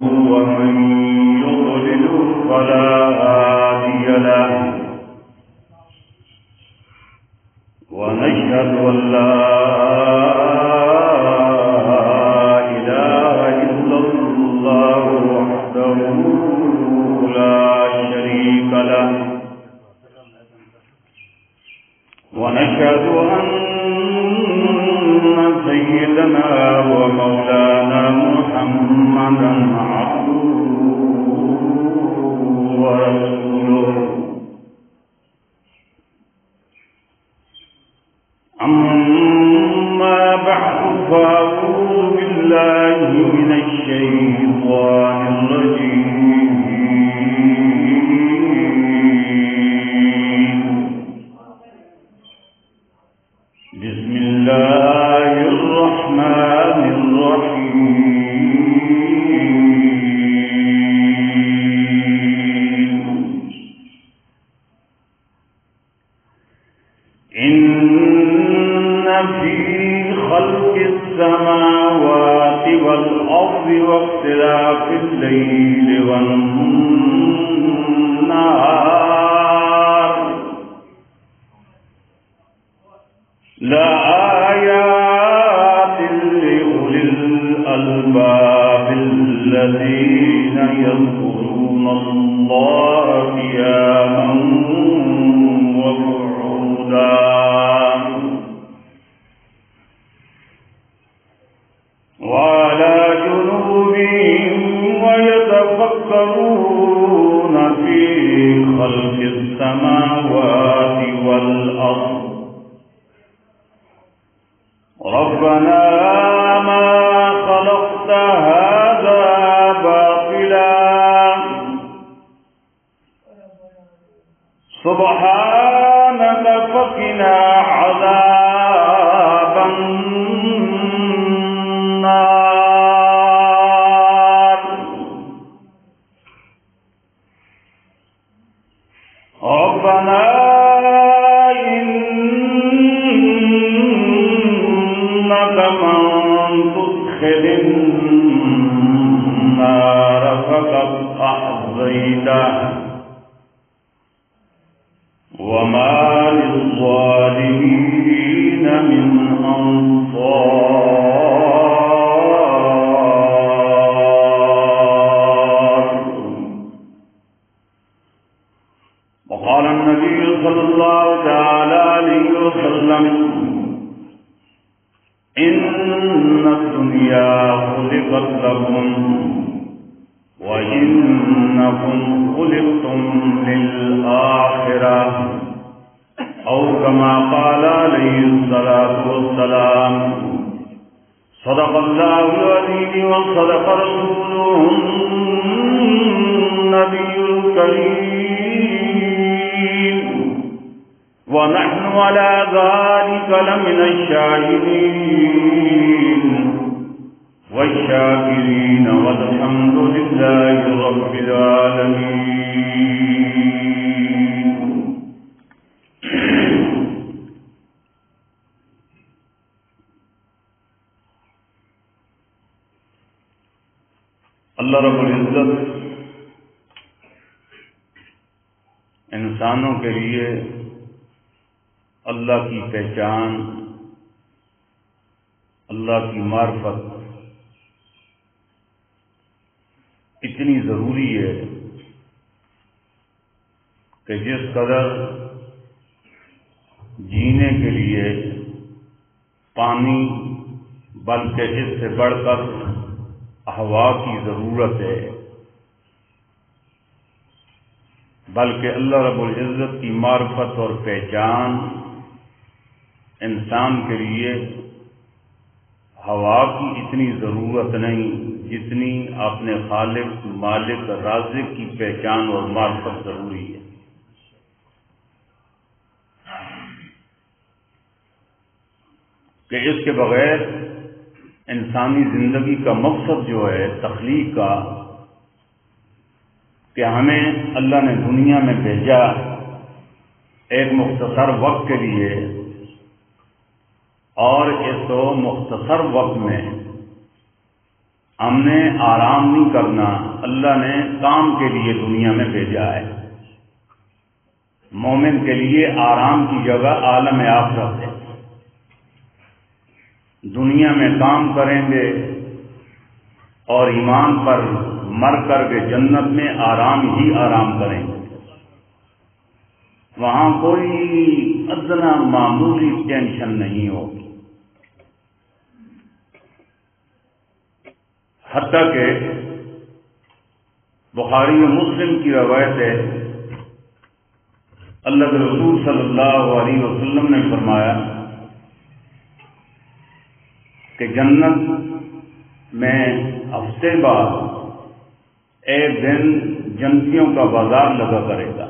ومن يضلل فلا هادي له ونشهد أن لا إله إلا الله وحده لا شريك له ونشهد أن سيدنا ومولانا محمدا عبده ورسوله أما بعد فأعوذ بالله من الشيطان الرجيم بسم الله الرحمن الرحيم إن في خلق السماوات والأرض واختلاف الليل والنهار لآيات لأولي الألباب الذين يذكرون الله قياما وقعودا وعلى جنوبهم ويتفكرون في خلق السماوات والأرض ربنا ما خلقت هذا باطلا سبحانك فقنا عذاب النار ربنا من تدخل النار فقد أحظيته وما للظالمين من أنصار. وقال النبي صلى الله تعالى عليه وسلم إن الدنيا خلقت لكم وإنكم خلقتم للآخرة أو كما قال عليه الصلاة والسلام صدق الله العظيم وصدق رسوله النبي الكريم ونحن على ذلك لمن الشاهدين والشاكرين والحمد لله رب العالمين. اللہ رب العزت انسانوں کے لیے اللہ کی پہچان، اللہ کی معرفت اتنی ضروری ہے کہ جس قدر جینے کے لیے پانی بلکہ اس سے بڑھ کر ہوا کی ضرورت ہے، بلکہ اللہ رب العزت کی معرفت اور پہچان انسان کے لیے ہوا کی اتنی ضرورت نہیں جتنی اپنے خالق مالک رازق کی پہچان اور معرفت ضروری ہے. کہ اس کے بغیر انسانی زندگی کا مقصد جو ہے تخلیق کا، کہ ہمیں اللہ نے دنیا میں بھیجا ایک مختصر وقت کے لیے، اور اس مختصر وقت میں ہم نے آرام نہیں کرنا، اللہ نے کام کے لیے دنیا میں بھیجا ہے۔ مومن کے لیے آرام کی جگہ عالم آخرت ہے۔ دنیا میں کام کریں گے اور ایمان پر مر کر کے جنت میں آرام ہی آرام کریں گے، وہاں کوئی ادنا معمولی ٹینشن نہیں ہوگی۔ حتیٰ کہ بخاری و مسلم کی روایت ہے، اللہ کے رسول صلی اللہ علیہ وسلم نے فرمایا کہ جنت میں ہفتے بعد ایک دن جنتیوں کا بازار لگا کرے گا۔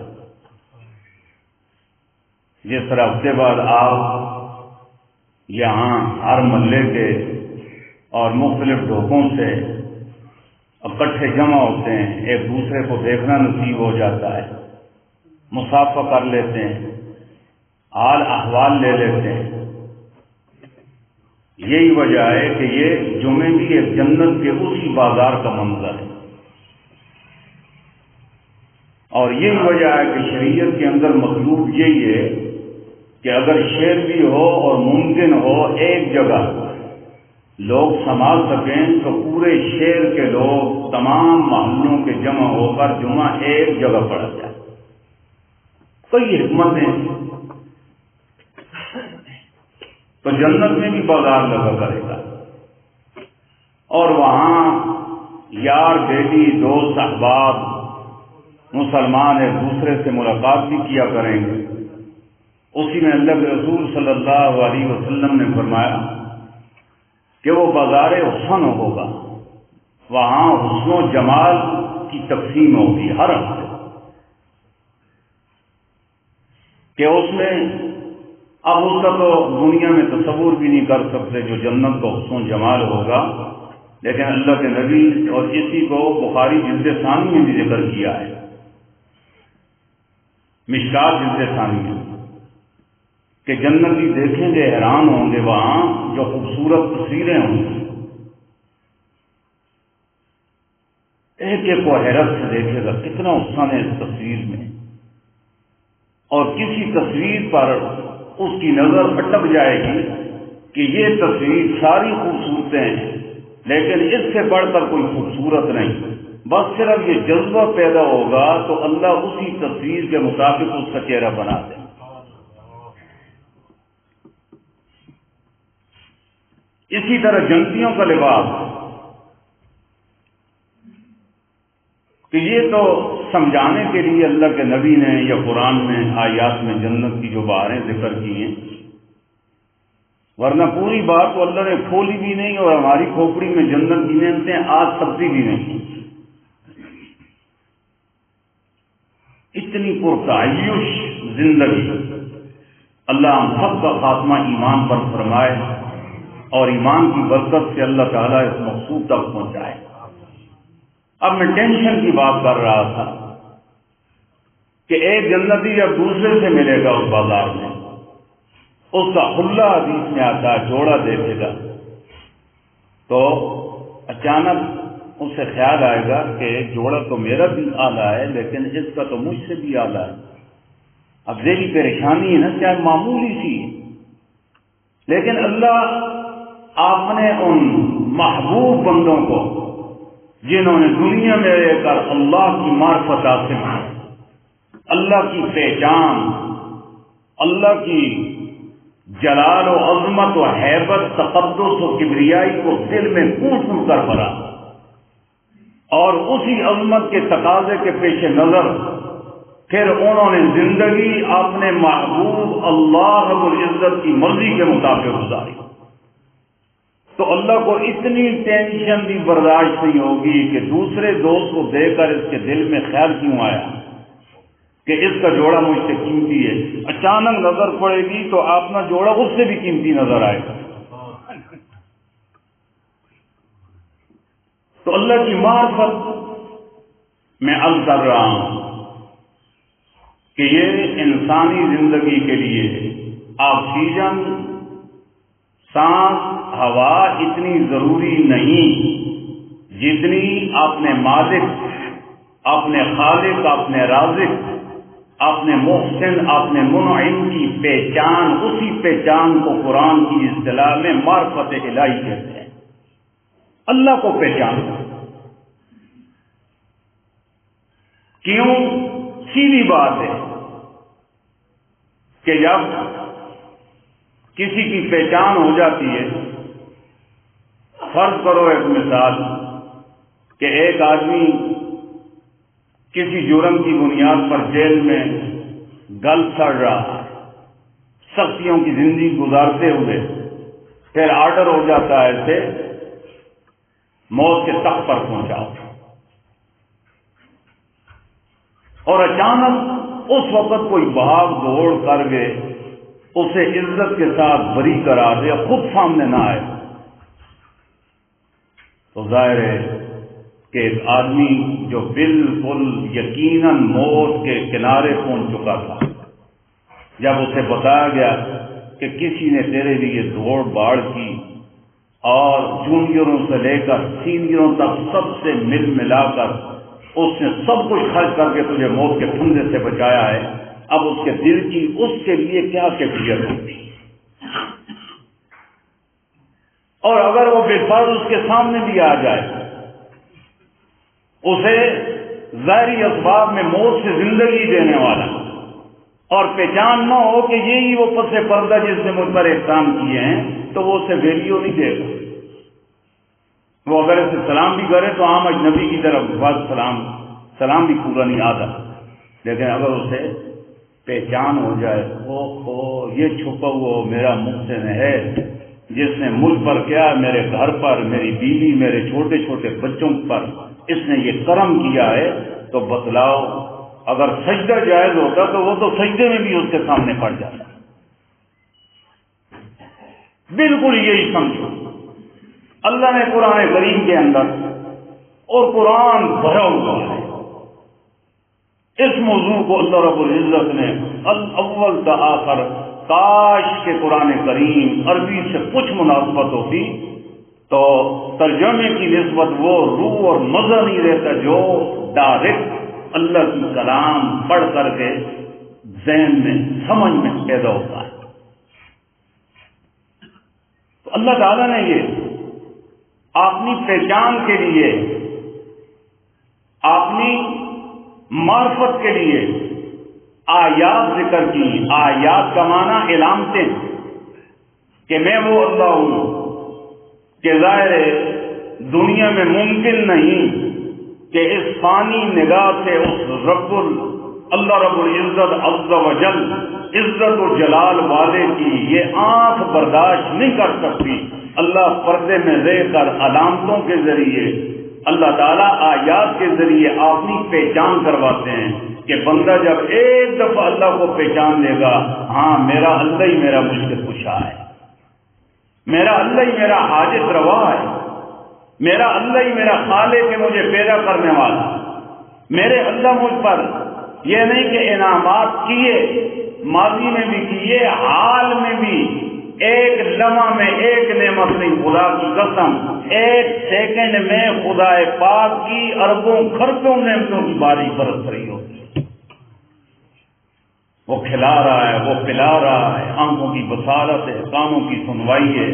جس طرح ہفتے بعد آپ یہاں ہر محلے کے اور مختلف ڈھوکوں سے اکٹھے جمع ہوتے ہیں، ایک دوسرے کو دیکھنا نصیب ہو جاتا ہے، مصافحہ کر لیتے ہیں، حال احوال لے لیتے ہیں۔ یہی وجہ ہے کہ یہ جمعے بھی ایک جنت کے اسی بازار کا منظر ہے، اور یہی وجہ ہے کہ شریعت کے اندر مطلوب یہی ہے کہ اگر شہر بھی ہو اور ممکن ہو ایک جگہ لوگ سنبھال سکیں تو پورے شہر کے لوگ تمام محلوں کے جمع ہو کر جمعہ ایک جگہ پڑا جائے۔ کئی حکمتیں، تو جنت میں بھی بازار لگا کرے گا، اور وہاں یار بیٹی دوست احباب مسلمان ایک دوسرے سے ملاقات بھی کیا کریں گے۔ اسی میں اللہ کے رسول صلی اللہ علیہ وسلم نے فرمایا کہ وہ بازار حسن ہوگا، وہاں حسن و جمال کی تقسیم ہوگی ہر ہفتے، کہ اس میں اب اس کا تو دنیا میں تصور بھی نہیں کر سکتے جو جنت کا حسن و جمال ہوگا، لیکن اللہ کے نبی اور اسی کو بخاری جلد ثانی میں بھی ذکر کیا ہے، مشکات جلد ثانی میں، کہ جنتی دیکھیں گے حیران ہوں گے وہاں جو خوبصورت تصویریں ہوں گی، ایک ایک کو حیرت سے دیکھے گا کتنا حسن ہے اس تصویر میں، اور کسی تصویر پر اس کی نظر اٹک جائے گی کہ یہ تصویر ساری خوبصورتیں ہیں لیکن اس سے بڑھ کر کوئی خوبصورت نہیں، بس صرف یہ جذبہ پیدا ہوگا تو اللہ اسی تصویر کے مطابق اس کا چہرہ بنا دے۔ اسی طرح جنتیوں کا لباس، کہ یہ تو سمجھانے کے لیے اللہ کے نبی نے یا قرآن میں آیات میں جنت کی جو بہاریں ذکر کی ہیں، ورنہ پوری بات تو اللہ نے کھولی بھی نہیں، اور ہماری کھوپڑی میں جنت کی نعمتیں آج سبزی بھی نہیں، اتنی پرتعیش زندگی۔ اللہ ہم سب کا خاتمہ ایمان پر فرمائے اور ایمان کی برکت سے اللہ تعالیٰ اس مقصود تک پہنچائے۔ اب میں ٹینشن کی بات کر رہا تھا کہ ایک جنتی جب دوسرے سے ملے گا اس بازار میں، اس کا خلا حدیث میں آتا ہے جوڑا دیکھے گا تو اچانک اس سے خیال آئے گا کہ جوڑا تو میرا بھی اعلیٰ ہے لیکن اس کا تو مجھ سے بھی اعلیٰ ہے۔ اب ذہنی پریشانی ہے نا، چاہے معمولی سی ہے، لیکن اللہ آپ نے ان محبوب بندوں کو جنہوں نے دنیا میں رہ کر اللہ کی معرفت حاصل کی، اللہ کی پہچان، اللہ کی جلال و عظمت و ہیبت، تقدس و کبریائی کو دل میں کوٹ کر بھرا، اور اسی عظمت کے تقاضے کے پیش نظر پھر انہوں نے زندگی اپنے محبوب اللہ رب العزت کی مرضی کے مطابق گزاری، تو اللہ کو اتنی ٹینشن بھی برداشت نہیں ہوگی کہ دوسرے دوست کو دیکھ کر اس کے دل میں خیال کیوں آیا کہ اس کا جوڑا مجھ سے قیمتی ہے، اچانک نظر پڑے گی تو اپنا جوڑا اس سے بھی قیمتی نظر آئے گا۔ تو اللہ کی معرفت میں عرض کر رہا ہوں کہ یہ انسانی زندگی کے لیے آکسیجن، سانس، ہوا اتنی ضروری نہیں جتنی اپنے مالک، اپنے خالق، اپنے رازق، اپنے محسن، اپنے منعم کی پہچان، اسی پہچان کو قرآن کی اصطلاح میں معرفت الہی کہتے ہیں۔ اللہ کو پہچان کیوں؟ سیدھی بات ہے کہ جب کسی کی پہچان ہو جاتی ہے، فرض کرو ایک مثال کہ ایک آدمی کسی جرم کی بنیاد پر جیل میں گل سڑ رہا، سختیوں کی زندگی گزارتے ہوئے پھر آرڈر ہو جاتا ہے اسے موت کے تخت پر پہنچاؤ، اور اچانک اس وقت کوئی بھاگ دوڑ کر کے اسے عزت کے ساتھ بری کرا دے، خود سامنے نہ آئے، تو ظاہر ہے کہ ایک آدمی جو بالکل یقیناً موت کے کنارے پہنچ چکا تھا، جب اسے بتایا گیا کہ کسی نے تیرے لیے دوڑ باڑ کی اور جونیئروں سے لے کر سینئروں تک سب سے مل ملا کر اس نے سب کچھ خرچ کر کے تجھے موت کے پھندے سے بچایا ہے، اب اس کے دل کی اس کے لیے کیا کیفیت ہوتی؟ اور اگر وہ بالفرض اس کے سامنے بھی آ جائے، اسے ظاہری اسباب میں موت سے زندگی دینے والا، اور پہچان نہ ہو کہ یہی وہ پس پردہ جس نے مجھ پر احسان کیے ہیں، تو وہ اسے ویلیو نہیں دے گا۔ وہ اگر اسے سلام بھی کرے تو عام اجنبی کی طرف بس سلام بھی پورا نہیں آتا، لیکن اگر اسے پہچان ہو جائے، یہ چھپا ہوا میرا محسن ہے جس نے مجھ پر کیا، میرے گھر پر، میری بیوی، میرے چھوٹے چھوٹے بچوں پر اس نے یہ کرم کیا ہے، تو بتلاؤ اگر سجدہ جائز ہوتا تو وہ تو سجدے میں بھی اس کے سامنے پڑ جاتا۔ بالکل یہی سمجھو، اللہ نے قرآن کریم کے اندر، اور قرآن بھرا ہوا ہے اس موضوع کو، اللہ رب العزت نے الاول تا آخر، کاش کہ قرآن کریم عربی سے کچھ مناسبت ہوتی تو ترجمے کی نسبت وہ روح اور مزہ نہیں رہتا جو ڈائریکٹ اللہ کی کلام پڑھ کر کے ذہن میں، سمجھ میں پیدا ہوتا ہے۔ تو اللہ تعالیٰ نے یہ اپنی پہچان کے لیے، اپنی معرفت کے لیے آیات ذکر کی۔ آیات کا معنی علامتیں، کہ میں وہ اللہ ہوں کہ ظاہر دنیا میں ممکن نہیں کہ اس فانی نگاہ سے اس اللہ رب العزت عز و جل، عزت و جلال والے کی یہ آنکھ برداشت نہیں کر سکتی۔ اللہ پردے میں رہ کر علامتوں کے ذریعے، اللہ تعالیٰ آیات کے ذریعے اپنی پہچان کرواتے ہیں کہ بندہ جب ایک دفعہ اللہ کو پہچان لے گا، ہاں میرا اللہ ہی میرا مشکل کشا ہے، میرا اللہ ہی میرا حاجت روا ہے، میرا اللہ ہی میرا خالق ہے مجھے پیدا کرنے والا، میرے اللہ مجھ پر یہ نہیں کہ انعامات کیے، ماضی میں بھی کیے، حال میں بھی، ایک لمحہ میں ایک نعمت نہیں، خدا کی قسم ایک سیکنڈ میں خدا پاک کی اربوں خربوں نعمتوں کی بارش برس رہی ہوتی ہے۔ وہ کھلا رہا ہے، وہ پلا رہا ہے، آنکھوں کی بصارت ہے، کانوں کی سنوائی ہے،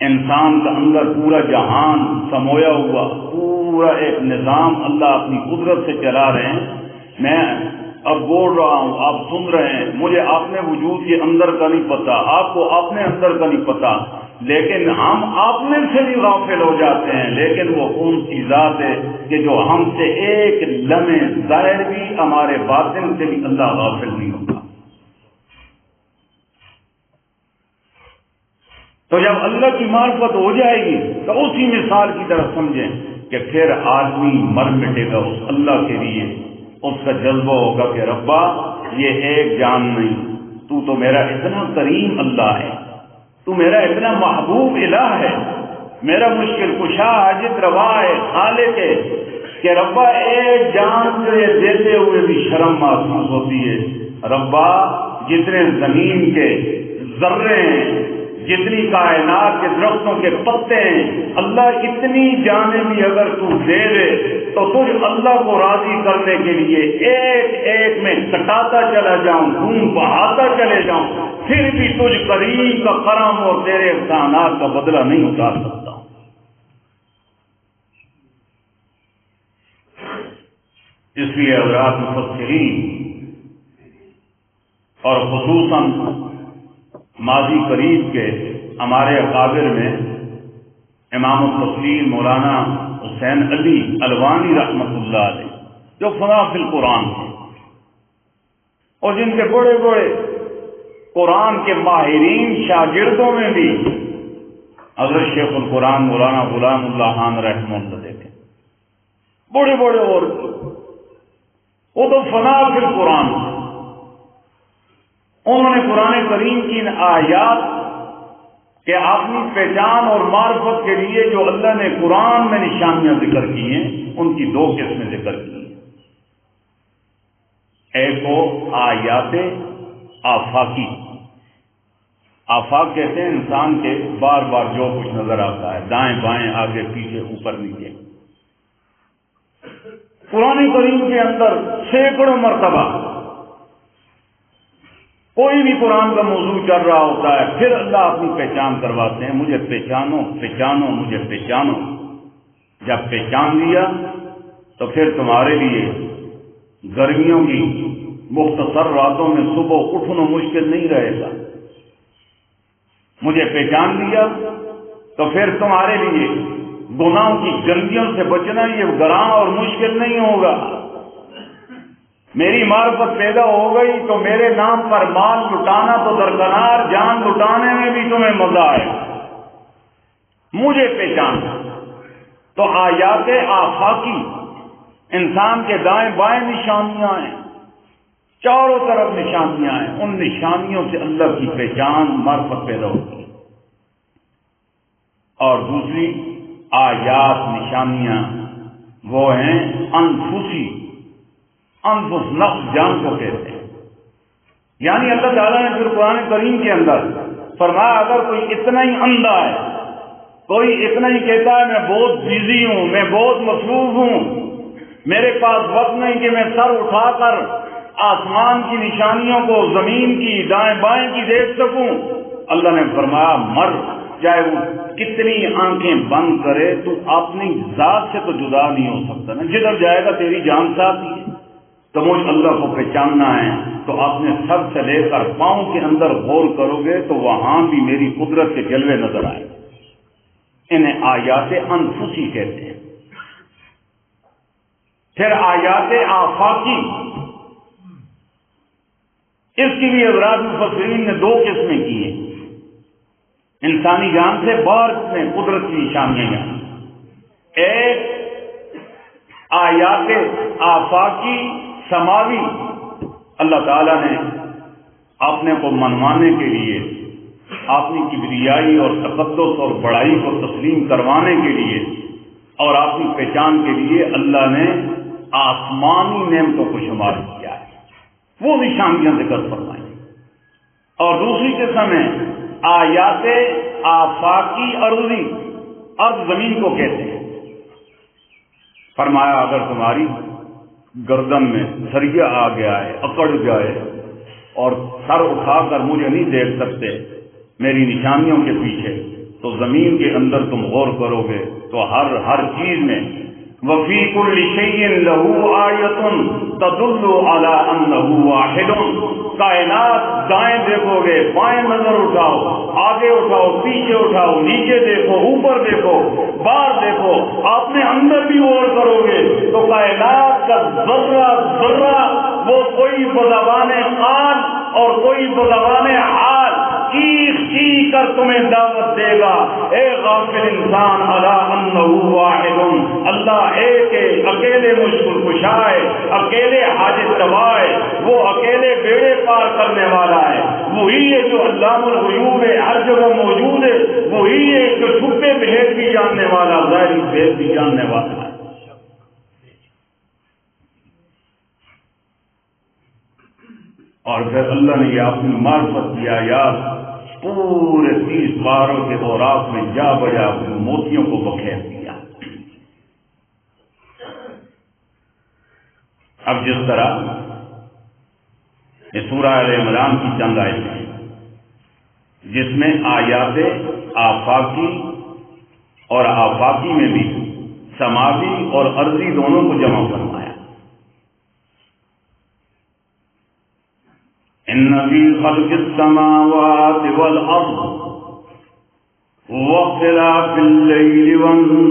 انسان کا اندر پورا جہان سمویا ہوا، پورا ایک نظام اللہ اپنی قدرت سے چلا رہے ہیں۔ میں اب بول رہا ہوں، آپ سن رہے ہیں، مجھے اپنے وجود کے اندر کا نہیں پتا، آپ کو اپنے اندر کا نہیں پتا، لیکن ہم اپنے سے بھی غافل ہو جاتے ہیں۔ لیکن وہ کون سی ذات ہے کہ جو ہم سے ایک لمحے ظاہر بھی، ہمارے باطن سے بھی اللہ غافل نہیں ہوتا۔ تو جب اللہ کی معرفت ہو جائے گی تو اسی مثال کی طرف سمجھیں کہ پھر آدمی مر مٹے گا اس اللہ کے لیے، اس کا جذبہ ہوگا کہ ربا یہ ایک جان نہیں، تو میرا اتنا کریم اللہ ہے، تو میرا اتنا محبوب الہ ہے، میرا مشکل کشا حاجت روا ہے، خالق ہے، کہ ربا ایک جان سے دیتے ہوئے بھی شرم محسوس ہوتی ہے۔ ربا جتنے زمین کے ذرے ہیں، جتنی کائنات کے درختوں کے پتے ہیں، اللہ اتنی جانیں بھی اگر تو دے دے تو تجھ اللہ کو راضی کرنے کے لیے ایک ایک میں کٹاتا چلا جاؤں، خون بہاتا چلے جاؤں، پھر بھی تجھ کریم کا کرم اور تیرے احسانات کا بدلہ نہیں اتار سکتا۔ اس لیے حضرات مفسرین اور خصوصاً ماضی قریب کے ہمارے اکابر میں امام التفسیر مولانا حسین علی الوانی رحمۃ اللہ علیہ، جو فنا فی القرآن تھے اور جن کے بڑے بڑے قرآن کے ماہرین شاگردوں میں بھی حضرت شیخ القرآن مولانا غلام اللہ خان رحمہ اللہ دیکھے، بڑے بڑے، اور وہ تو فنا فی القرآن تھے۔ انہوں نے قرآن کریم کی ان آیات کہ اپنی پہچان اور معرفت کے لیے جو اللہ نے قرآن میں نشانیاں ذکر کی ہیں، ان کی دو قسمیں ذکر کی ہیں۔ ایک کو آیات آفاقی، آفاق کہتے ہیں انسان کے بار بار جو کچھ نظر آتا ہے، دائیں بائیں آگے پیچھے اوپر نیچے۔ قرآن کریم کے اندر سینکڑوں مرتبہ کوئی بھی قرآن کا موضوع چل رہا ہوتا ہے، پھر اللہ اپنی پہچان کرواتے ہیں، مجھے پہچانو پہچانو مجھے پہچانو۔ جب پہچان لیا تو پھر تمہارے لیے گرمیوں کی مختصر راتوں میں صبح اٹھنا مشکل نہیں رہے گا۔ مجھے پہچان لیا تو پھر تمہارے لیے گناہوں کی گندگیوں سے بچنا یہ گراں اور مشکل نہیں ہوگا۔ میری معرفت پیدا ہو گئی تو میرے نام پر مال لٹانا تو درکنار، جان لٹانے میں بھی تمہیں مزہ آئے گا۔ مجھے پہچانا تو آیات آفاقی، انسان کے دائیں بائیں نشانیاں ہیں، چاروں طرف نشانیاں ہیں، ان نشانیوں سے اللہ کی پہچان معرفت پیدا ہوتی ہے۔ اور دوسری آیات نشانیاں وہ ہیں انفسی، انفس نفس جان کو کہتے ہیں۔ یعنی اللہ تعالیٰ نے پھر قرآن کریم کے اندر فرمایا اگر کوئی اتنا ہی اندھا ہے، کوئی اتنا ہی کہتا ہے میں بہت بزی ہوں، میں بہت مصروف ہوں، میرے پاس وقت نہیں کہ میں سر اٹھا کر آسمان کی نشانیوں کو، زمین کی دائیں بائیں کی دیکھ سکوں، اللہ نے فرمایا مر، چاہے وہ کتنی آنکھیں بند کرے تو اپنی ذات سے تو جدا نہیں ہو سکتا نا، جدھر جائے گا تیری جان ساتھ ہی ہے۔ تو مجھ اللہ کو پہچاننا ہے تو اپنے سر سے لے کر پاؤں کے اندر غور کرو گے تو وہاں بھی میری قدرت کے جلوے نظر آئے۔ انہیں آیات انفسی کہتے ہیں۔ پھر آیات آفاقی، اس کی بھی حضرات مفسرین نے دو قسمیں کی ہیں۔ انسانی جان سے باہر میں قدرت کی نشانیاں، ایک آیات آفاقی سماوی، اللہ تعالیٰ نے اپنے کو منوانے کے لیے، اپنی کبریائی اور تقدس اور بڑائی کو تسلیم کروانے کے لیے اور اپنی پہچان کے لیے اللہ نے آسمانی نعمتوں کو شمار کیا ہے، وہ نشانیاں ذکر فرمائیں۔ اور دوسری قسم ہے آیات آفاقی ارضی، ارض زمین کو کہتے ہیں۔ فرمایا اگر تمہاری گردن میں سریا آ گیا ہے، اکڑ جائے اور سر اٹھا کر مجھے نہیں دیکھ سکتے میری نشانیوں کے پیچھے، تو زمین کے اندر تم غور کرو گے تو ہر چیز میں وفی کل شیء لہ آیۃ تدل علی انہ واحد، کائنات دائیں دیکھو گے، بائیں نظر اٹھاؤ، آگے اٹھاؤ، پیچھے اٹھاؤ، نیچے دیکھو، اوپر دیکھو، باہر دیکھو، اپنے اندر بھی غور کرو گے تو کائنات کا ذرہ ذرہ وہ کوئی بزبان قال اور کوئی بزبان حال چیخ چیخ کر تمہیں دعوت دے گا، اے غافل انسان الا انہ واحد، اللہ ایک ہے، اکیلے مشکل کشا ہے، اکیلے حاجت روا ہے، وہ اکیلے بیڑے پار کرنے والا ہے، وہی ہے جو علام الغیوب ہے، ہر جگہ موجود ہے، وہی ہے جو چھپے بھید بھی جاننے والا، ظاہری بھید بھی جاننے والا ہے۔ اور پھر اللہ نے یہ اپنی معرفت کی آیات پورے 30 باروں کے اوراق میں جا بجا موتیوں کو بکھیر دیا۔ اب جس طرح یہ سورہ آل عمران کی چند آیتیں ہیں جس میں آیات آفاقی اور آفاقی میں بھی سماوی اور ارضی دونوں کو جمع فرمایا۔ ان فی خلق السماوات والارض واختلاف اللیل والنہار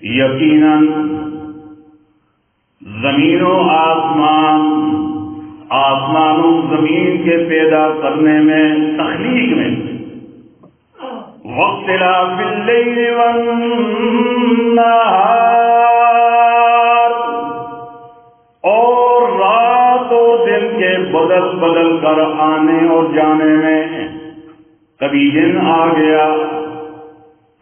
یقیناً زمین و آسمان و زمین کے پیدا کرنے میں، تخلیق میں، واختلاف اللیل والنہار اور رات و دن کے بدل بدل کر آنے اور جانے میں، کبھی دن آ گیا،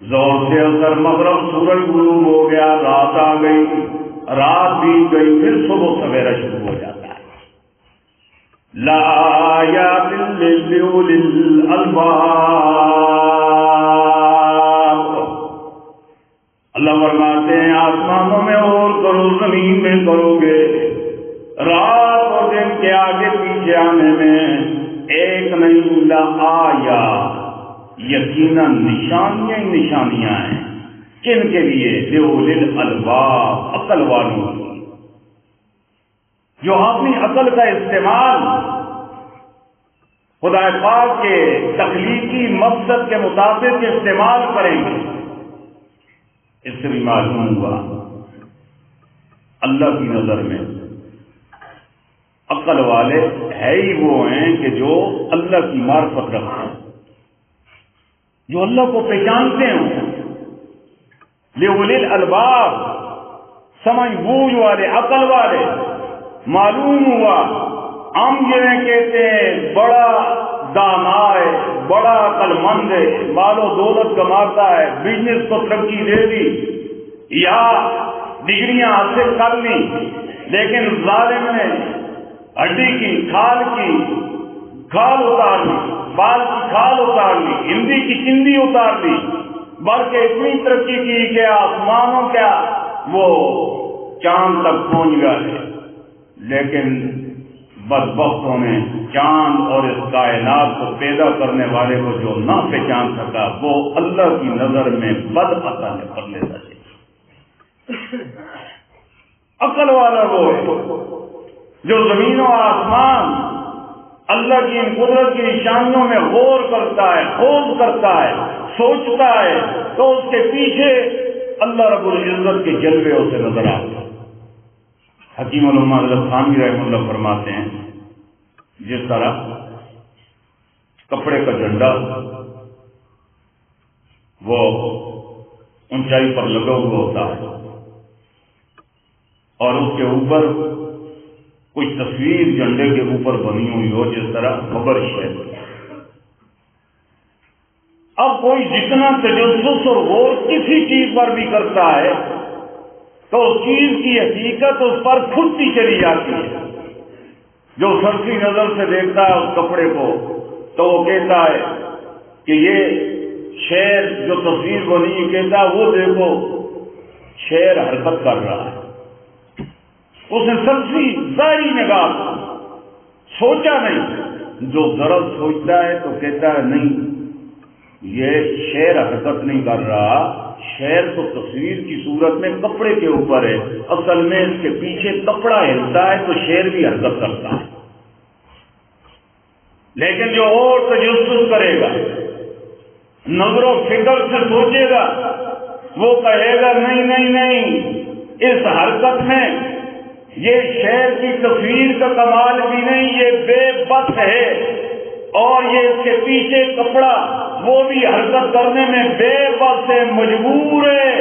زور سے اثر مغرب سورج غروب ہو گیا، رات آ گئی، رات بیت گئی، پھر صبح سویرا شروع ہو جاتا ہے۔ لآیات لأولی الالباب، اللہ فرماتے ہیں آسمانوں میں اور کرو، زمین میں کرو گے، رات اور دن کے آگے پیچھے آنے میں ایک نہیں، لآیات یقیناً نشانیاں ہی نشانیاں ہیں، کن کے لیے؟ لأولی الالباب، عقل والوں کی، جو اپنی عقل کا استعمال خدا پاک کے تخلیقی مقصد کے مطابق استعمال کریں گے۔ اس سے بھی معلوم ہوا اللہ کی نظر میں عقل والے ہے ہی وہ ہیں کہ جو اللہ کی معرفت رکھتے ہیں، جو اللہ کو پہچانتے ہیں۔ لأولی الالباب، سمجھ بوجھ والے، عقل والے۔ معلوم ہوا ہم یہ کہتے ہیں بڑا دانا ہے، بڑا عقل مند ہے، مال و دولت کماتا ہے، بزنس کو ترقی دے دی یا ڈگریاں حاصل کر لی، لیکن ظالم نے ہڈی کی کھال اتار لی، بال کی کھال اتار لی، ہندی کی چندی اتار لی، بلکہ اتنی ترقی کی کہ آسمانوں کیا وہ چاند تک پہنچ گئے، لیکن بدبختوں نے چاند اور اس کائنات کو پیدا کرنے والے کو جو نہ پہچان سکا، وہ اللہ کی نظر میں بد عقل ہے، بدلے سکے۔ عقل والا وہ ہے جو زمین و آسمان اللہ کی ان قدرت کی نشانیوں میں غور کرتا ہے، خوض کرتا ہے، سوچتا ہے، تو اس کے پیچھے اللہ رب العزت کے جلوے اسے نظر آتے ہیں۔ حکیم علامہ حضرت تھانوی رحمہ اللہ فرماتے ہیں جس طرح کپڑے کا جھنڈا وہ اونچائی پر لگا ہوا ہوتا ہے اور اس کے اوپر کوئی تصویر جھنڈے کے اوپر بنی ہوئی ہو، جس طرح خبر ہے۔ اب کوئی جتنا تجسس اور غور کسی چیز پر بھی کرتا ہے تو اس چیز کی حقیقت اس پر کھلتی چلی جاتی ہے۔ جو سرسری نظر سے دیکھتا ہے اس کپڑے کو تو وہ کہتا ہے کہ یہ شیر جو تصویر بنی کہتا ہے وہ دیکھو شیر حرکت کر رہا ہے۔ اس نے سرسری ظاہری نگاہ سوچا نہیں، جو ذرا سوچتا ہے تو کہتا ہے نہیں یہ شیر حرکت نہیں کر رہا، شیر تو تصویر کی صورت میں کپڑے کے اوپر ہے، اصل میں اس کے پیچھے کپڑا ہلتا ہے تو شیر بھی حرکت کرتا ہے۔ لیکن جو اور تجسس کرے گا، نظر و فکر سے سوچے گا، وہ کہے گا نہیں نہیں نہیں، اس حرکت میں یہ شیر کی تصویر کا کمال بھی نہیں، یہ بے بس ہے، اور یہ اس کے پیچھے کپڑا وہ بھی حرکت کرنے میں بے بس ہے، مجبور ہے،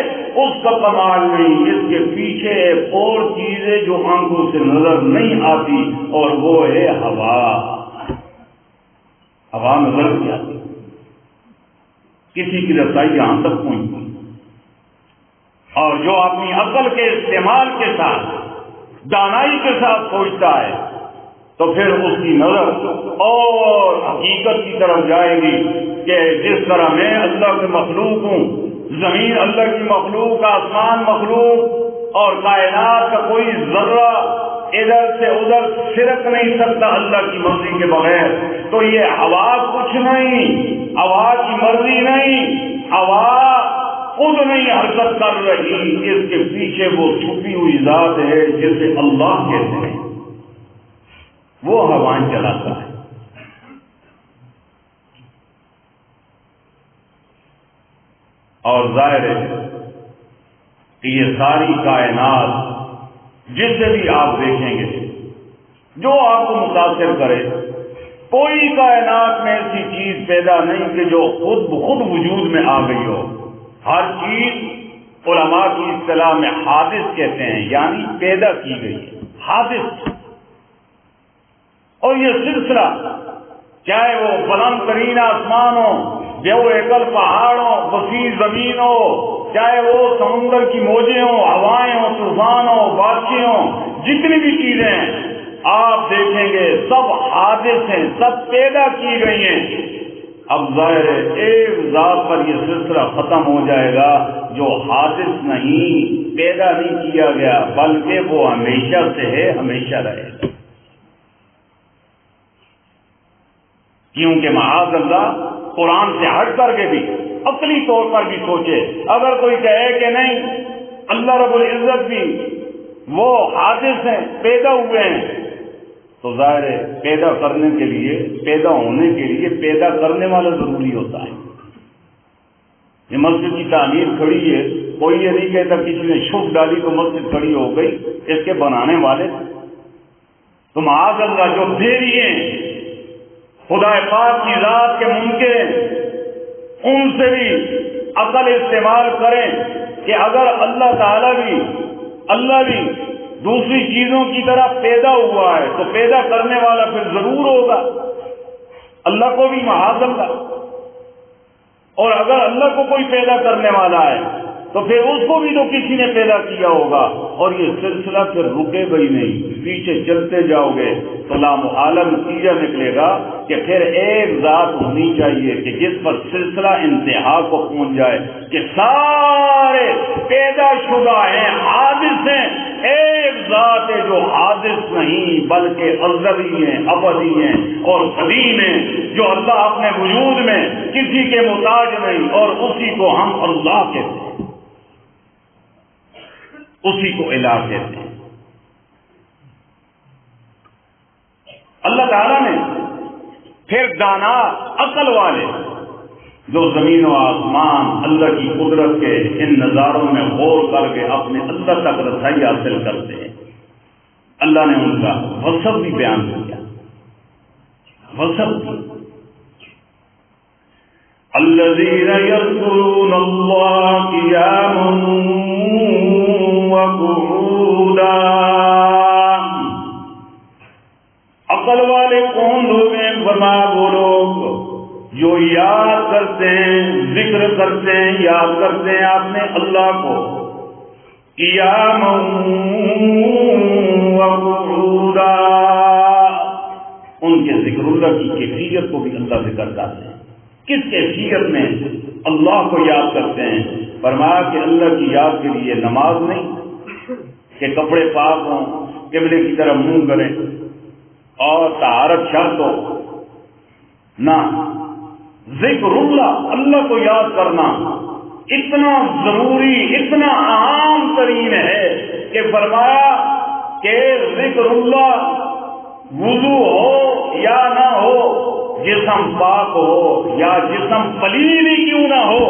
اس کا کمال نہیں، اس کے پیچھے ایک اور چیز ہے جو آنکھوں سے نظر نہیں آتی، اور وہ ہے ہوا۔ ہوا نظر نہیں آتی، کسی کی رسائی یہاں تک پہنچتی، اور جو اپنی عقل کے استعمال کے ساتھ دانائی کے ساتھ سوچتا ہے تو پھر اس کی نظر اور حقیقت کی طرف جائے گی کہ جس طرح میں اللہ کے مخلوق ہوں، زمین اللہ کی مخلوق، آسمان مخلوق، اور کائنات کا کوئی ذرہ ادھر سے ادھر سرک نہیں سکتا اللہ کی مرضی کے بغیر، تو یہ ہوا کچھ نہیں، ہوا کی مرضی نہیں، ہوا خود نہیں حرکت کر رہی، اس کے پیچھے وہ چھپی ہوئی ذات ہے جسے اللہ کہتے ہیں، وہ ہوائیں چلاتا ہے۔ اور ظاہر ہے کہ یہ ساری کائنات جسے بھی آپ دیکھیں گے، جو آپ کو متاثر کرے، کوئی کائنات میں ایسی چیز پیدا نہیں کہ جو خود بخود وجود میں آ گئی ہو۔ ہر چیز علماء کی اصطلاح میں حادث کہتے ہیں، یعنی پیدا کی گئی ہے، حادث۔ اور یہ سلسلہ چاہے وہ بلند ترین آسمان ہو، جو ایکل پہاڑ ہو، وسیع زمین ہو، چاہے وہ سمندر کی موجیں ہوں، ہوائیں ہوں، طوفان ہو، بارشیں ہوں، جتنی بھی چیزیں ہیں آپ دیکھیں گے سب حادث ہیں، سب پیدا کی گئی ہیں۔ اب ظاہر ہے ایک ذات پر یہ سلسلہ ختم ہو جائے گا جو حادث نہیں، پیدا نہیں کیا گیا، بلکہ وہ ہمیشہ سے ہے، ہمیشہ رہے گا۔ کیونکہ معاذ اللہ قرآن سے ہٹ کر کے بھی عقلی طور پر بھی سوچے، اگر کوئی کہے کہ نہیں اللہ رب العزت بھی وہ حادث ہیں، پیدا ہوئے ہیں، تو ظاہر ہے پیدا کرنے کے لیے، پیدا ہونے کے لیے پیدا کرنے والا ضروری ہوتا ہے۔ یہ مسجد کی تعمیر کھڑی ہے، کوئی یہ نہیں کہتا کسی نے شب ڈالی تو مسجد کھڑی ہو گئی، اس کے بنانے والے تو معاذ اللہ جو دیریے خدا پاک کی ذات کے ممکن، ان سے بھی عقل استعمال کریں کہ اگر اللہ تعالیٰ بھی دوسری چیزوں کی طرح پیدا ہوا ہے تو پیدا کرنے والا پھر ضرور ہوگا، اللہ کو بھی معاذ اللہ۔ اور اگر اللہ کو کوئی پیدا کرنے والا ہے تو پھر اس کو بھی تو کسی نے پیدا کیا ہوگا، اور یہ سلسلہ پھر رکے گا ہی نہیں، پیچھے چلتے جاؤ گے تو لامحالہ نتیجہ نکلے گا کہ پھر ایک ذات ہونی چاہیے کہ جس پر سلسلہ انتہا کو پہنچ جائے کہ سارے پیدا شدہ ہیں، حادث ہیں، ایک ذات ہے جو حادث نہیں بلکہ ازلی ہیں، ابدی ہیں اور قدیم ہیں، جو اللہ اپنے وجود میں کسی کے محتاج نہیں، اور اسی کو ہم اللہ کہتے ہیں، اسی کو الہ کہتے ہیں۔ اللہ تعالیٰ نے پھر دانا عقل والے جو زمین و آسمان اللہ کی قدرت کے ان نظاروں میں غور کر کے اپنے اللہ تک رسائی حاصل کرتے ہیں، اللہ نے ان کا وصف بھی بیان کیا، وصف بھی الذین یذکرون اللہ قیاما وقعودا۔ عقل والے کون لوگ ہیں؟ فرمایا وہ لوگ جو یاد کرتے ہیں، ذکر کرتے ہیں، یاد کرتے ہیں اپنے اللہ کو قیاما وقعودا۔ ان کے ذکر اللہ کی کیفیت کو بھی اللہ ذکر کرتے ہیں۔ کس کیفیت میں اللہ کو یاد کرتے ہیں؟ فرمایا کہ اللہ کی یاد کے لیے نماز نہیں کہ کپڑے پاک ہوں، قبلے کی طرف منہ کریں اور طہارت شرط ہو، نہ، ذکر اللہ کو یاد کرنا اتنا ضروری، اتنا عام ترین ہے کہ فرمایا کہ ذکر اللہ وضو ہو یا نہ ہو، جسم پاک ہو یا جسم پلید ہی کیوں نہ ہو،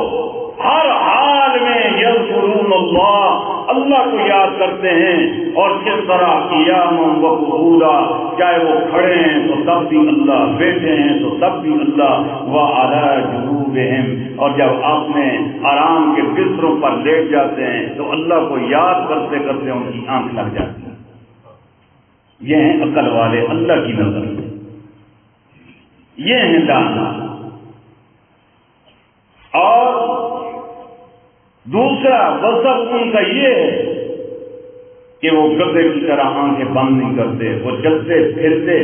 ہر حال میں یذکرون اللہ کو یاد کرتے ہیں۔ اور کس طرح قیاما وقعودا، چاہے وہ کھڑے ہیں تو تب بھی اللہ، بیٹھے ہیں تو تب بھی اللہ، وعلی جنوبہم، اور جب اپنے آرام کے بستروں پر لیٹ جاتے ہیں تو اللہ کو یاد کرتے کرتے ان کی آنکھ لگ جاتی ہے۔ یہ ہیں عقل والے اللہ کی نظر میں، یہ ہیں دانا۔ اور دوسرا وصف ان کا یہ ہے کہ وہ گدے کی طرح آنکھیں بند نہیں کرتے، وہ چلتے پھرتے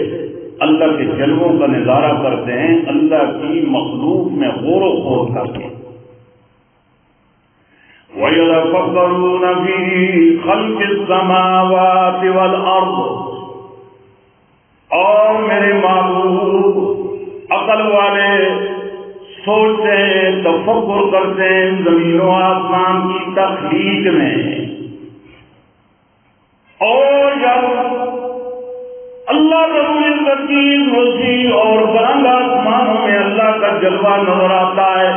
اللہ کے جلووں کا نظارہ کرتے ہیں، اللہ کی مخلوق میں غور و خوض کر کے۔ وَيَتَفَكَّرُونَ فِي خَلْقِ السَّمَاوَاتِ وَالْأَرْضِ، اور میرے معبود عقل والے سوچتے ہیں، تفکر کرتے ہیں زمین و آسمان کی تخلیق میں، اور جب اللہ رب العزت کی وسیع اور بلند آسمانوں میں اللہ کا جلوہ نظر آتا ہے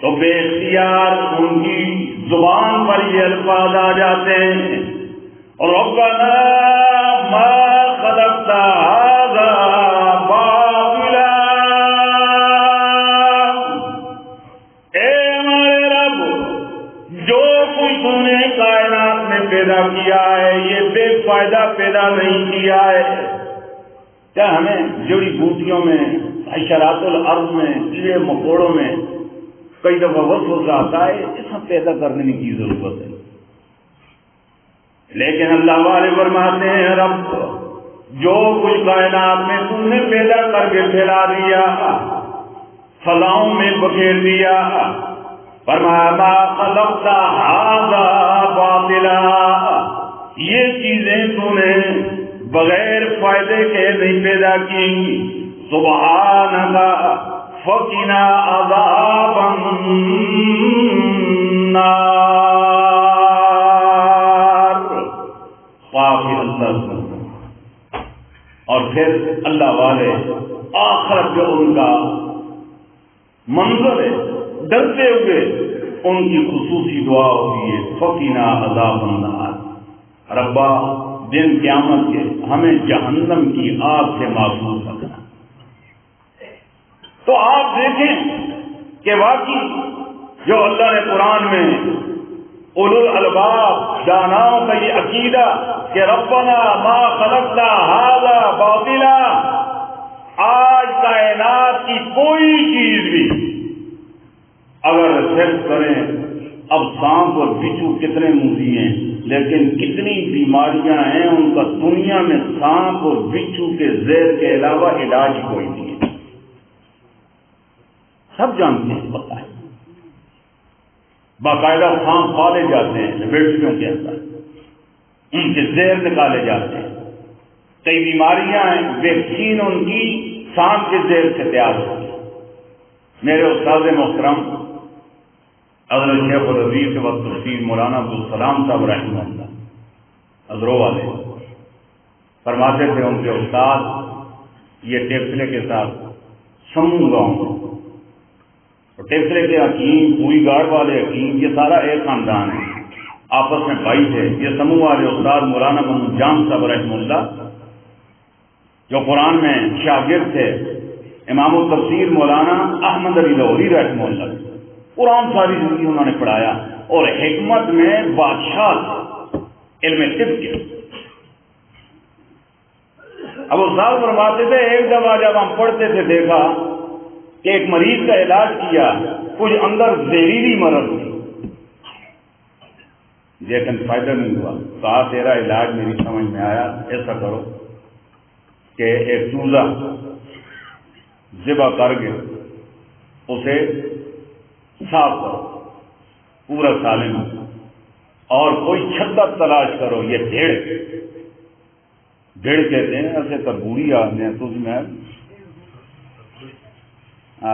تو بے اختیار ان کی زبان پر یہ الفاظ آ جاتے ہیں، ربنا ما خلقت هذا باطلا، اے ہمارے رب جو کچھ تم نے کائنات میں پیدا کیا ہے یہ بے فائدہ پیدا نہیں کیا ہے۔ کیا ہمیں جڑی بوٹیوں میں، حشرات الارض میں، کیڑے مکوڑوں میں کئی دفعہ وسوسہ آتا ہے اس میں پیدا کرنے کی ضرورت ہے، لیکن اللہ والے فرماتے ہیں رب جو کچھ کائنات میں تم نے پیدا کر کے پھیلا دیا، فضاؤں میں بکھیر دیا، فرمایا ما خلقت هذا باطلا، یہ چیزیں تم نے بغیر فائدے کے نہیں پیدا کی، سبحانک فقنا عذاب النار، کافی اللہ سے۔ اور پھر اللہ والے آخرت جو ان کا منظر ہے ڈرتے ہوئے ان کی خصوصی دعا ہوتی ہے، فقنا عذاب النار، ربا دن قیامت کے ہمیں جہنم کی آگ سے محفوظ رکھنا۔ تو آپ دیکھیں کہ واقعی جو اللہ نے قرآن میں اولو الالباب داناؤں کا یہ عقیدہ کہ ربنا ما خلقت هذا باطلا، آج کائنات کی کوئی چیز بھی اگر ریسرچ کریں، اب سانپ اور بچھو کتنے موذی ہیں لیکن کتنی بیماریاں ہیں ان کا دنیا میں سانپ اور بچھو کے زہر کے علاوہ علاج کوئی نہیں ہے، سب جانتے ہیں، پتہ ہے، باقاعدہ سانپ پالے جاتے ہیں لیبارٹریوں کے اندر، ان کے زہر نکالے جاتے ہیں، کئی بیماریاں ہیں ویکسین ان کی سانپ کے زہر سے تیار ہوتی ہے۔ میرے استاد محترم حضرت شیخ الحدیث والتفسیر مولانا عبدالسلام صاحب رحمہ اللہ حضروں والے فرماتے تھے ان کے استاد یہ ٹیپسلے کے ساتھ سمو گاؤں، ٹیپسلے کے حکیم، پوری گاڑ والے حکیم، یہ سارا ایک خاندان ہے، آپس میں بھائی تھے۔ یہ سمو والے استاد مولانا محمد جان صاحب رحمہ اللہ جو قرآن میں شاگرد تھے امام التفسیر مولانا احمد علی لاہوری رحمہ اللہ، قرآن ساری زندگی انہوں نے پڑھایا اور حکمت میں بادشاہ علم طب کے۔ اب استاد فرماتے تھے ایک دفعہ جب ہم پڑھتے تھے دیکھا کہ ایک مریض کا علاج کیا، کچھ اندر زہریلی مرض تھی لیکن فائدہ نہیں ہوا، کہا تیرا علاج میری سمجھ میں آیا، ایسا کرو کہ ایک چوزا ذبح کر کے اسے صاف کرو پورا سالم، اور کوئی چھتا تلاش کرو، یہ بھیڑ کہتے ہیں ایسے تربوری آدمی تو میں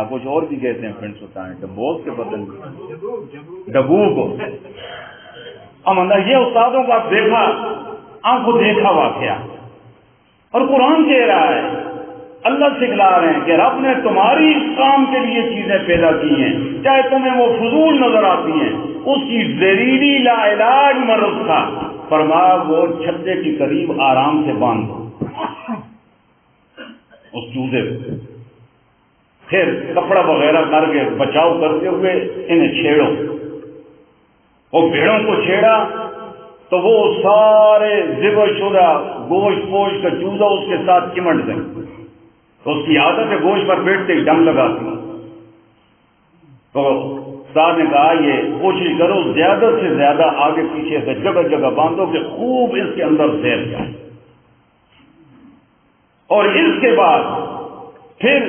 کچھ اور بھی کہتے ہیں فرینڈس ہوتا ہے ڈبوس کے بدل ڈبو کو یہ استادوں کا دیکھا آنکھوں دیکھا واقعہ، اور قرآن کہہ رہا ہے، اللہ سکھلا رہے ہیں کہ رب نے تمہاری کام کے لیے چیزیں پیدا کی ہیں، چاہے تمہیں وہ فضول نظر آتی ہیں، اس کی زہریلی لا علاج مرض تھا، فرمایا وہ چھتے کے قریب آرام سے باندھ دو اس چوزے کو، پھر کپڑا وغیرہ کر کے بچاؤ کرتے ہوئے انہیں چھیڑو۔ وہ بھیڑوں کو چھیڑا تو وہ سارے ذبح شدہ گوشت پوش کا چوزا اس کے ساتھ چمٹ گئے، تو اس کی عادت ہے گوشت پر بیٹھتے ہی دم لگاتی، تو استاد نے کہا یہ کوشش کرو زیادہ سے زیادہ آگے پیچھے سے جگہ جگہ باندھو کہ خوب اس کے اندر زیر جائے، اور اس کے بعد پھر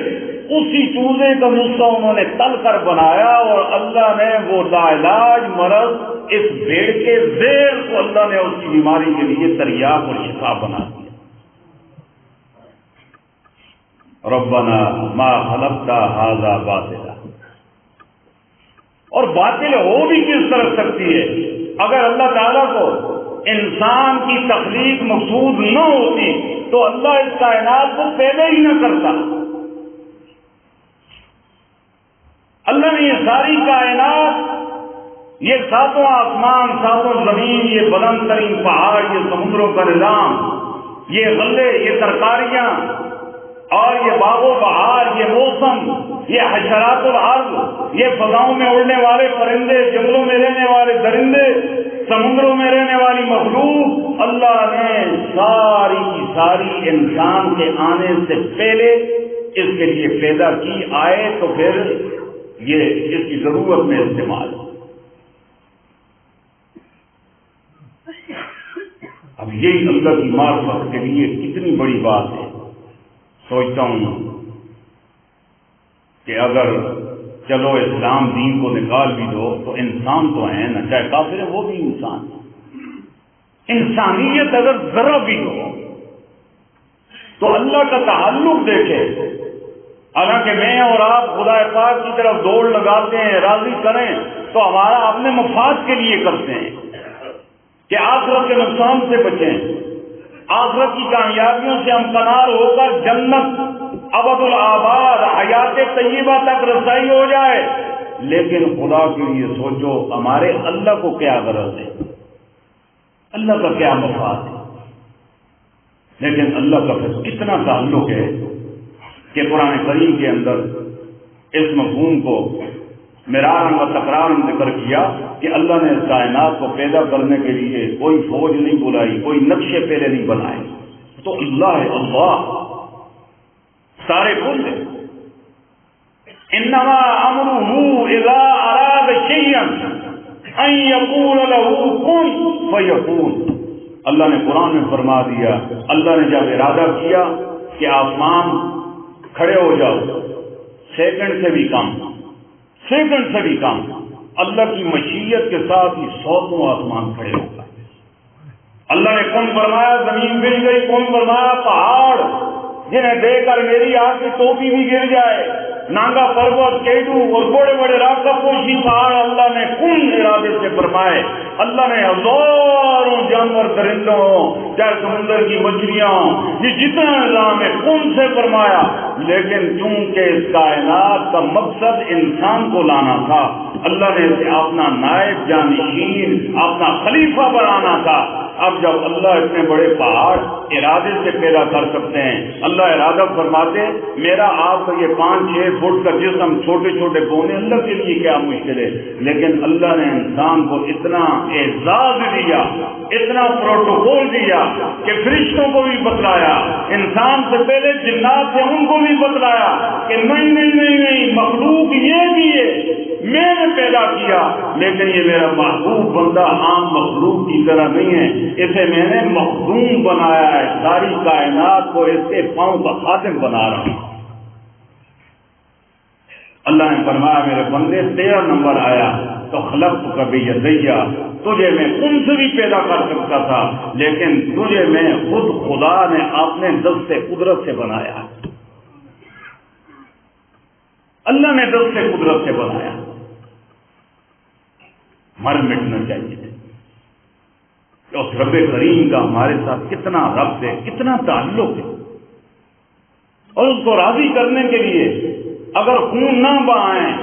اسی چوزے کا نسخہ انہوں نے تل کر بنایا، اور اللہ نے وہ لاعلاج مرض اس بھیڑ کے زیر کو اللہ نے اس کی بیماری کے لیے تریاق اور شفا بنا دیا۔ ربنا ما خلقت ھذا باطلا، اور باطل ہو بھی کس طرح سکتی ہے؟ اگر اللہ تعالیٰ کو انسان کی تخلیق مقصود نہ ہوتی تو اللہ اس کائنات کو پیدا ہی نہ کرتا۔ اللہ نے یہ ساری کائنات، یہ ساتوں آسمان، ساتوں زمین، یہ بلند ترین پہاڑ، یہ سمندروں کا نظام، یہ غلے، یہ ترکاریاں، اور یہ باغ و بہار، یہ موسم، یہ حشرات الارض، یہ فضاؤں میں اڑنے والے پرندے، جنگلوں میں رہنے والے درندے، سمندروں میں رہنے والی مخلوق، اللہ نے ساری کی ساری انسان کے آنے سے پہلے اس کے لیے پیدا کی، آئے تو پھر یہ اس کی ضرورت میں استعمال۔ اب یہی اللہ کی معرفت کے لیے کتنی بڑی بات ہے۔ سوچتا ہوں کہ اگر چلو اسلام دین کو نکال بھی دو تو انسان تو ہیں نا، چاہے کافر ہے وہ بھی انسان ہے۔ انسانیت اگر ذرا بھی ہو تو اللہ کا تعلق دیکھے۔ حالانکہ میں اور آپ خدا پاک کی طرف دوڑ لگاتے ہیں، راضی کریں تو ہمارا اپنے مفاد کے لیے کرتے ہیں کہ آخرت کے نقصان سے بچیں، آخرت کی کامیابیوں سے ہم کنار ہو کر جنت ابد الآباد حیات طیبہ تک رسائی ہو جائے۔ لیکن خدا کے لیے سوچو ہمارے اللہ کو کیا غرض ہے، اللہ کا کیا مفاد ہے؟ لیکن اللہ کا پھر کتنا تعلق ہے کہ قرآن کریم کے اندر اس مفہوم کو مرارا و تکرارا ذکر کیا کہ اللہ نے اس کائنات کو پیدا کرنے کے لیے کوئی فوج نہیں بلائی، کوئی نقشے پہلے نہیں بنائے، تو اللہ ہے، اللہ سارے کل ہے۔ انما امرہ اذا اراد شیئا ان یقول له کن فیکون۔ اللہ نے قرآن میں فرما دیا، اللہ نے جب ارادہ کیا کہ آسمان کھڑے ہو جاؤ، سیکنڈ سے بھی کم، سیکنڈ سے بھی کم، اللہ کی مشیت کے ساتھ ہی سوتوں آسمان کھڑے ہو گئے۔ اللہ نے کون فرمایا، زمین گر گئی، کون فرمایا پہاڑ جنہیں دیکھ کر میری آنکھ کی ٹوپی بھی گر جائے، نانگا پروت، کیڈو اور بڑے بڑے راکا پوشی پہاڑ اللہ نے کن ارادے سے فرمائے۔ اللہ نے ہزاروں جانور درندوں، چاہے سمندر کی مچھلیاں، یہ جتنا نظام ہے کن سے فرمایا، لیکن چونکہ اس کائنات کا مقصد انسان کو لانا تھا، اللہ نے اسے اپنا نائب جانشین، اپنا خلیفہ بنانا تھا۔ اب جب اللہ اتنے بڑے پہاڑ ارادے سے پیدا کر سکتے ہیں، اللہ ارادہ فرماتے میرا آپ کا یہ 5-6 فٹ کا جسم، چھوٹے چھوٹے بونے، اللہ کے لیے کیا مشکل ہے؟ لیکن اللہ نے انسان کو اتنا اعزاز دیا، اتنا پروٹوکول دیا کہ فرشتوں کو بھی بتلایا، انسان سے پہلے جنات سے ان کو بھی بتلایا کہ نہیں مخلوق یہ بھی ہے، میں نے پیدا کیا، لیکن یہ میرا محبوب بندہ عام مخلوق کی طرح نہیں ہے، اسے میں نے مخدوم بنایا ہے، ساری کائنات کو اس کے پاؤں کا خادم بنا رہا ہوں۔ اللہ نے فرمایا میرے بندے 13 نمبر آیا تو خلقت کا بیدیا، تجھے میں ان سے بھی پیدا کر سکتا تھا، لیکن تجھے میں خود خدا نے اپنے دست قدرت سے بنایا۔ اللہ نے دست قدرت سے بنایا۔ مر مٹنا چاہیے اس رب کریم کا ہمارے ساتھ کتنا ربط ہے، کتنا تعلق ہے، اور اس کو راضی کرنے کے لیے اگر خون نہ بہائیں،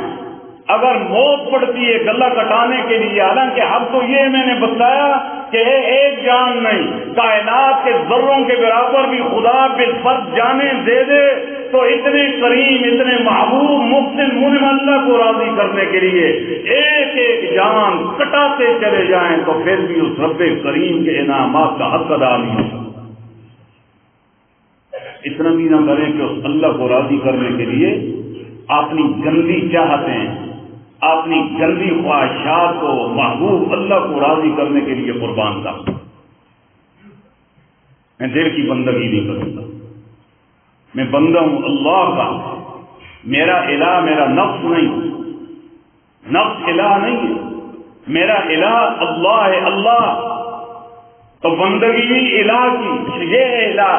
اگر موت پڑتی ہے گلا کٹانے کے لیے، حالانکہ اب تو یہ میں نے بتایا کہ ایک جان نہیں، کائنات کے ذروں کے برابر بھی خدا بالفرض جانیں دے دے تو اتنے کریم، اتنے محبوب، محسن، منعم اللہ کو راضی کرنے کے لیے ایک ایک جان کٹاتے چلے جائیں تو پھر بھی اس رب کریم کے انعامات کا حق ادا نہیں ہو سکتا۔ اتنا بھی نہ کریں کہ اس اللہ کو راضی کرنے کے لیے اپنی گندی چاہتیں، اپنی گندی خواہشات کو محبوب اللہ کو راضی کرنے کے لیے قربان کر دوں. میں دل کی بندگی نہیں کروں گا. میں بندہ ہوں اللہ کا. میرا الہ میرا نفس نہیں، نفس الہ نہیں ہے. میرا الہ اللہ ہے. اللہ تو بندگی بھی الہ کی. یہ الہ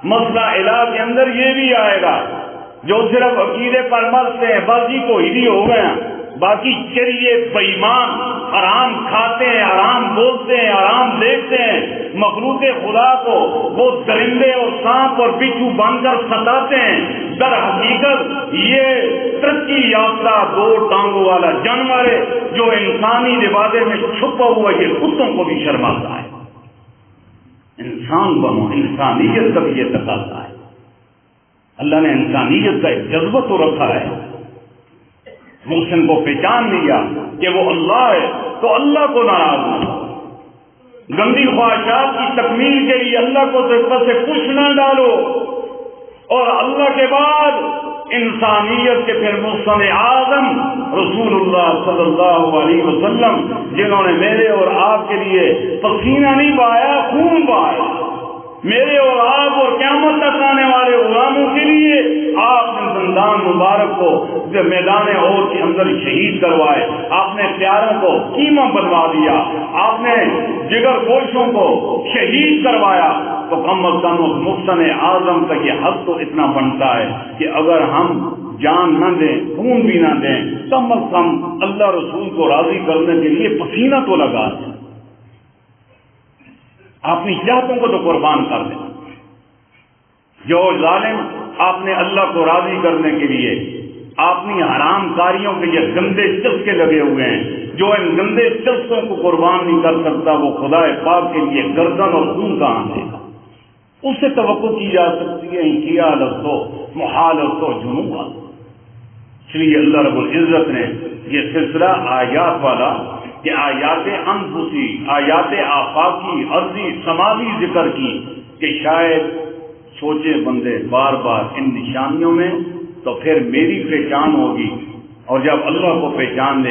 مسئلہ الہ کے اندر یہ بھی آئے گا. جو صرف عقیدے پر مرتے ہیں بس جی کو ہی ہو گئے ہیں، باقی چریے بےایمان حرام کھاتے ہیں، حرام بولتے ہیں، حرام دیکھتے ہیں، مخلوق خدا کو وہ درندے اور سانپ اور بچھو بن کر ستاتے ہیں. در حقیقت یہ ترقی یافتہ دو ٹانگوں والا جانور ہے جو انسانی لبادے میں چھپا ہوا یہ کتوں کو بھی شرماتا ہے. انسان بنو، انسانیت کا بھی یہ تقاضا ہے. اللہ نے انسانیت کا ایک جذبہ تو رکھا ہے. محسن کو پہچان لیا کہ وہ اللہ ہے تو اللہ کو ناراض نہ ہو. گندی خواہشات کی تکمیل کے لیے اللہ کو صرف سے کچھ نہ ڈالو. اور اللہ کے بعد انسانیت کے پھر محسن اعظم رسول اللہ صلی اللہ علیہ وسلم، جنہوں نے میرے اور آپ کے لیے پسینہ نہیں بہایا، خون بہایا. میرے اور آپ اور قیامت تک آنے والے غلاموں کے لیے آپ نے زندان مبارک کو میدان اور کے اندر شہید کروائے. آپ نے پیاروں کو قیمہ بنوا دیا. آپ نے جگر گوشوں کو شہید کروایا. تو کم از کم محسن اعظم کا یہ حق تو اتنا بنتا ہے کہ اگر ہم جان نہ دیں، خون بھی نہ دیں، کم از کم اللہ رسول کو راضی کرنے کے لیے پسینہ تو لگا دیں. اپنی چاہتوں کو تو قربان کر دیں. جو ظالم آپ نے اللہ کو راضی کرنے کے لیے اپنی حرام کاریوں کے یہ گندے چسکے لگے ہوئے ہیں، جو ان گندے چسکوں کو قربان نہیں کر سکتا وہ خدا پاک کے لیے گردن اور خون کہاں دے گا؟ اس سے توقع کی جا سکتی ہے انقیادت ہو، محالت ہو، جنوب. اس لیے اللہ رب العزت نے یہ سلسلہ آیات والا کہ آیات انفسی، آیات آفاقی، ارضی، سماوی ذکر کی کہ شاید سوچے بندے بار بار ان نشانیوں میں تو پھر میری پہچان ہوگی. اور جب اللہ کو پہچان لے